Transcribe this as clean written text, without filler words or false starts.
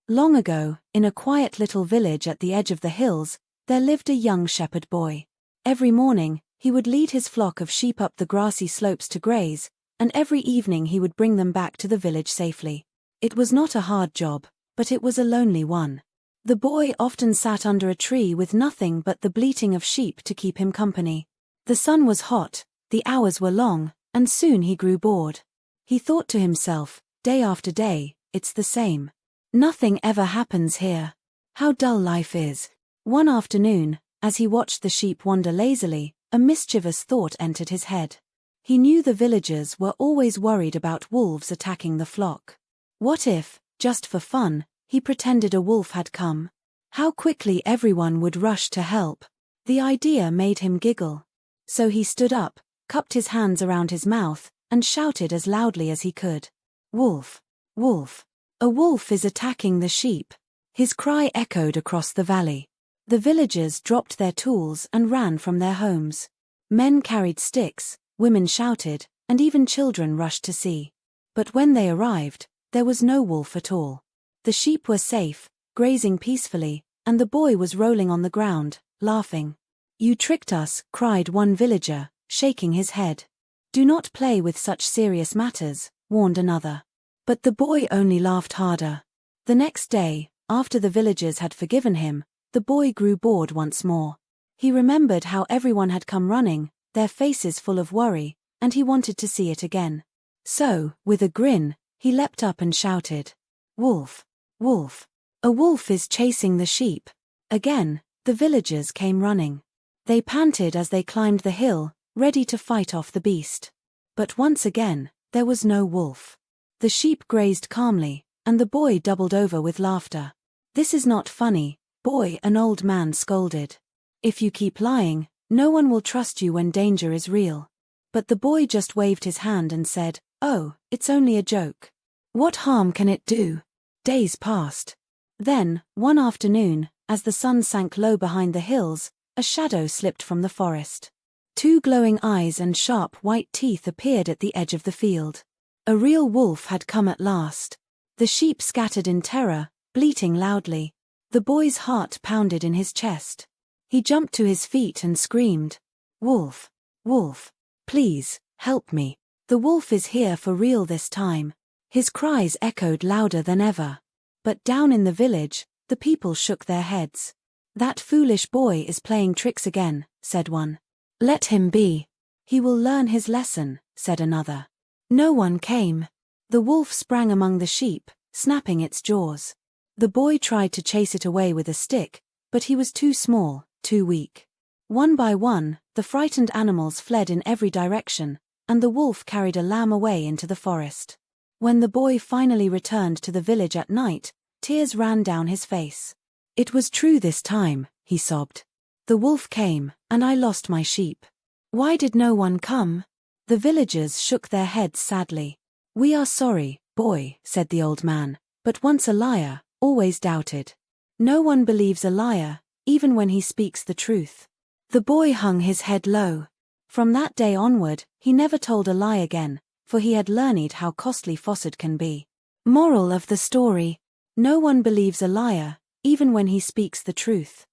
Long ago, in a quiet little village at the edge of the hills, there lived a young shepherd boy. Every morning, he would lead his flock of sheep up the grassy slopes to graze, and every evening he would bring them back to the village safely. It was not a hard job, but it was a lonely one. The boy often sat under a tree with nothing but the bleating of sheep to keep him company. The sun was hot, the hours were long, and soon he grew bored. He thought to himself, day after day, it's the same. Nothing ever happens here. How dull life is. One afternoon, as he watched the sheep wander lazily, a mischievous thought entered his head. He knew the villagers were always worried about wolves attacking the flock. What if, just for fun, he pretended a wolf had come? How quickly everyone would rush to help. The idea made him giggle. So he stood up, cupped his hands around his mouth, and shouted as loudly as he could. Wolf! Wolf! A wolf is attacking the sheep. His cry echoed across the valley. The villagers dropped their tools and ran from their homes. Men carried sticks, women shouted, and even children rushed to see. But when they arrived, there was no wolf at all. The sheep were safe, grazing peacefully, and the boy was rolling on the ground, laughing. "You tricked us," cried one villager, shaking his head. "Do not play with such serious matters," warned another. But the boy only laughed harder. The next day, after the villagers had forgiven him, the boy grew bored once more. He remembered how everyone had come running, their faces full of worry, and he wanted to see it again. So, with a grin, he leapt up and shouted, "Wolf! Wolf! A wolf is chasing the sheep!" Again, the villagers came running. They panted as they climbed the hill, ready to fight off the beast. But once again, there was no wolf. The sheep grazed calmly, and the boy doubled over with laughter. "This is not funny, boy," an old man scolded. "If you keep lying, no one will trust you when danger is real." But the boy just waved his hand and said, "Oh, it's only a joke. What harm can it do?" Days passed. Then, one afternoon, as the sun sank low behind the hills, a shadow slipped from the forest. Two glowing eyes and sharp white teeth appeared at the edge of the field. A real wolf had come at last. The sheep scattered in terror, bleating loudly. The boy's heart pounded in his chest. He jumped to his feet and screamed, "Wolf! Wolf! Please, help me. The wolf is here for real this time." His cries echoed louder than ever. But down in the village, the people shook their heads. "That foolish boy is playing tricks again," said one. "Let him be. He will learn his lesson," said another. No one came. The wolf sprang among the sheep, snapping its jaws. The boy tried to chase it away with a stick, but he was too small, too weak. One by one, the frightened animals fled in every direction, and the wolf carried a lamb away into the forest. When the boy finally returned to the village at night, tears ran down his face. "It was true this time," he sobbed. "The wolf came, and I lost my sheep. Why did no one come?" The villagers shook their heads sadly. "We are sorry, boy," said the old man, "but once a liar, always doubted. No one believes a liar, even when he speaks the truth." The boy hung his head low. From that day onward, he never told a lie again, for he had learned how costly falsehood can be. Moral of the story: no one believes a liar, even when he speaks the truth.